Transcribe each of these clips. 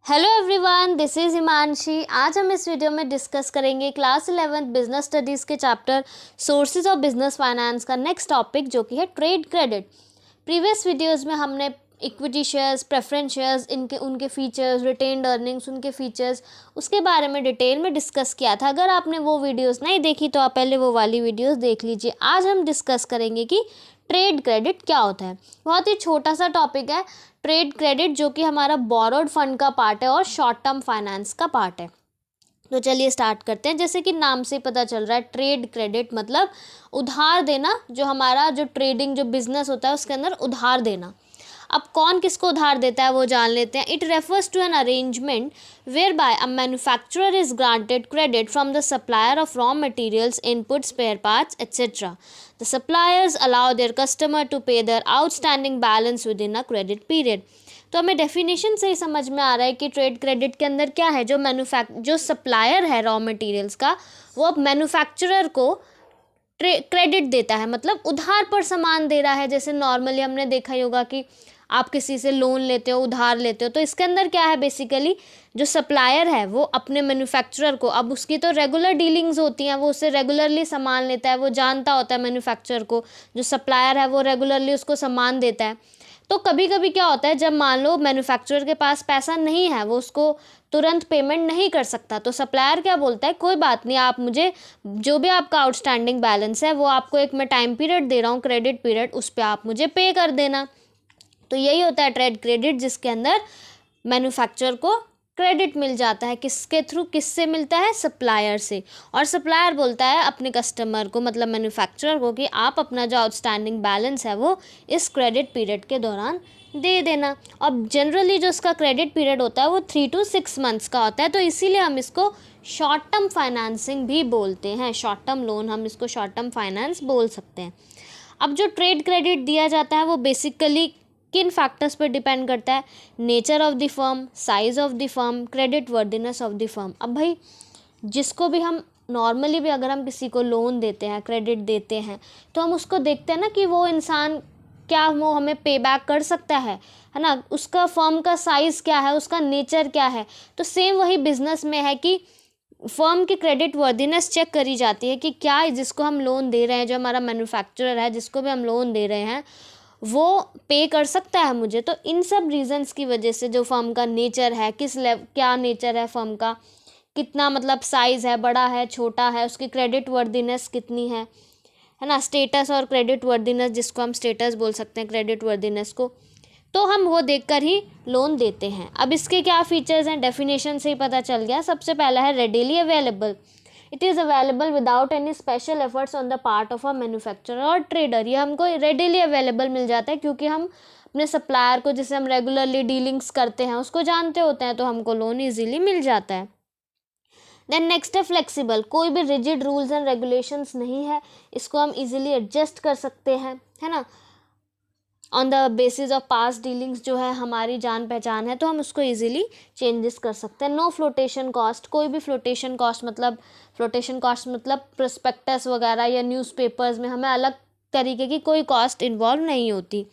Hello everyone, this is Himanshi. आज हम इस वीडियो में डिस्कस करेंगे क्लास 11th बिजनेस स्टडीज़ के chapter sources of business finance का नेक्स्ट टॉपिक, जो कि है ट्रेड क्रेडिट। प्रीवियस वीडियोस में हमने इक्विटी शेयर्स, प्रेफरेंस शेयर्स, उनके फीचर्स, रिटेन्ड अर्निंग्स, उनके फीचर्स, उसके बारे में डिटेल में डिस्कस किया था। अगर आपने वो वीडियोस नहीं देखी तो आप पहले वो वाली वीडियोस देख लीजिए। आज हम डिस्कस करेंगे कि ट्रेड क्रेडिट क्या होता है। बहुत ही छोटा सा टॉपिक है ट्रेड क्रेडिट, जो कि हमारा बोरोड फंड का पार्ट है और शॉर्ट टर्म फाइनेंस का पार्ट है। तो चलिए स्टार्ट करते हैं। जैसे कि नाम से पता चल रहा है, ट्रेड क्रेडिट मतलब उधार देना। जो हमारा जो ट्रेडिंग जो बिजनेस होता है उसके अंदर उधार देना। अब कौन किसको उधार देता है वो जान लेते हैं। It refers to an arrangement whereby a manufacturer is granted credit from the supplier of raw materials, input, spare parts etcetera. The suppliers allow their customer to pay their outstanding balance within a credit period. तो हमें definition से ही समझ में आ रहा है कि trade credit के अंदर क्या है। जो सप्लायर है रॉ मटेरियल्स का, वो अब मैन्युफैक्चरर को क्रेडिट देता है, मतलब उधार पर सामान दे रहा है। जैसे नॉर्मली हमने देखा ही होगा कि आप किसी से लोन लेते हो, उधार लेते हो, तो इसके अंदर क्या है, बेसिकली जो सप्लायर है वो अपने मैन्युफैक्चरर को, अब उसकी तो रेगुलर डीलिंग्स होती हैं, वो उससे रेगुलरली सामान लेता है, वो जानता होता है मैन्युफैक्चरर को, जो सप्लायर है वो रेगुलरली उसको सामान देता है। तो कभी कभी क्या होता है, जब मान लो मैन्युफैक्चरर के पास पैसा नहीं है, वो उसको तुरंत पेमेंट नहीं कर सकता, तो सप्लायर क्या बोलता है, कोई बात नहीं, आप मुझे जो भी आपका आउटस्टैंडिंग बैलेंस है वो आपको एक मैं टाइम पीरियड दे रहा हूँ, क्रेडिट पीरियड, उस पर आप मुझे पे कर देना। तो यही होता है ट्रेड क्रेडिट, जिसके अंदर मैन्युफैक्चरर को क्रेडिट मिल जाता है। किसके थ्रू, किससे मिलता है, सप्लायर से। और सप्लायर बोलता है अपने कस्टमर को, मतलब मैन्युफैक्चरर को, कि आप अपना जो आउटस्टैंडिंग बैलेंस है वो इस क्रेडिट पीरियड के दौरान दे देना। अब जनरली जो उसका क्रेडिट पीरियड होता है वो 3 to 6 मंथ्स का होता है, तो इसीलिए हम इसको शॉर्ट टर्म फाइनेंसिंग भी बोलते हैं। शॉर्ट टर्म लोन, हम इसको शॉर्ट टर्म फाइनेंस बोल सकते हैं। अब जो ट्रेड क्रेडिट दिया जाता है वो बेसिकली किन फैक्टर्स पर डिपेंड करता है, nature of the firm, size of the firm, credit worthiness of the firm. अब भाई जिसको भी हम नॉर्मली भी अगर हम किसी को लोन देते हैं, क्रेडिट देते हैं, तो हम उसको देखते हैं ना कि वो इंसान क्या वो हमें पे बैक कर सकता है ना, उसका फर्म का साइज़ क्या है, उसका नेचर क्या है। तो सेम वही बिजनेस में है कि फर्म की क्रेडिट वर्दीनेस चेक करी जाती है कि क्या जिसको हम लोन दे रहे हैं, जो हमारा मैन्युफैक्चरर है जिसको भी हम लोन दे रहे हैं, वो पे कर सकता है मुझे। तो इन सब रीजंस की वजह से जो फर्म का नेचर है, क्या नेचर है फर्म का, कितना मतलब साइज़ है, बड़ा है, छोटा है, उसकी क्रेडिट वर्दीनेस कितनी है ना, स्टेटस और क्रेडिट वर्दीनेस, जिसको हम स्टेटस बोल सकते हैं क्रेडिट वर्दीनेस को, तो हम वो देखकर ही लोन देते हैं। अब इसके क्या फीचर्स हैं, डेफिनेशन से ही पता चल गया। सबसे पहला है readily available. It is available without any special efforts on the part of a manufacturer और ट्रेडर। ये हमको रेडिली अवेलेबल मिल जाता है क्योंकि हम अपने सप्लायर को, जिससे हम रेगुलरली डीलिंग्स करते हैं, उसको जानते होते हैं, तो हमको लोन ईजीली मिल जाता है। देन नेक्स्ट है फ्लेक्सिबल। कोई भी रिजिड रूल्स एंड रेगुलेशंस नहीं है, इसको हम इजीली एडजस्ट कर सकते हैं, है ना, on the basis of past dealings. जो है हमारी जान पहचान है तो हम उसको इजीली चेंजेस कर सकते हैं। No flotation cost. कोई भी फ्लोटेशन कॉस्ट मतलब प्रोस्पेक्टस वगैरह या न्यूज़पेपर्स में हमें अलग तरीके की कोई कॉस्ट इन्वॉल्व नहीं होती।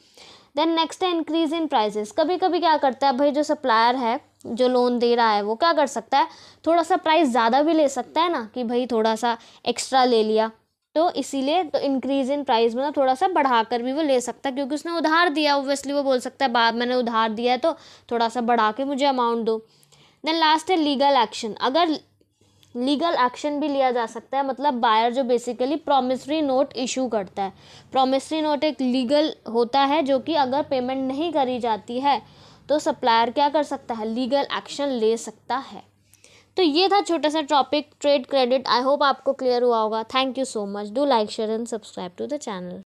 देन नेक्स्ट है इंक्रीज इन प्राइजेस। कभी कभी क्या करता है भाई, जो सप्लायर है जो लोन दे रहा है वो क्या कर सकता है, थोड़ा सा प्राइस ज़्यादा भी ले सकता है ना, कि भाई थोड़ा सा एक्स्ट्रा ले लिया, तो इसीलिए तो इंक्रीज इन प्राइस मतलब थोड़ा सा बढ़ाकर भी वो ले सकता है, क्योंकि उसने उधार दिया। ऑब्वियसली वो बोल सकता है बाद मैंने उधार दिया है तो थोड़ा सा बढ़ा के मुझे अमाउंट दो। देन लास्ट है लीगल एक्शन। अगर लीगल एक्शन भी लिया जा सकता है, मतलब बायर जो बेसिकली प्रॉमिसरी नोट इशू करता है। प्रॉमिसरी नोट एक लीगल होता है जो कि अगर पेमेंट नहीं करी जाती है तो सप्लायर क्या कर सकता है, लीगल एक्शन ले सकता है। तो ये था छोटा सा topic trade credit. I hope आपको क्लियर हुआ होगा। Thank you so much. Do like, share and subscribe to the channel.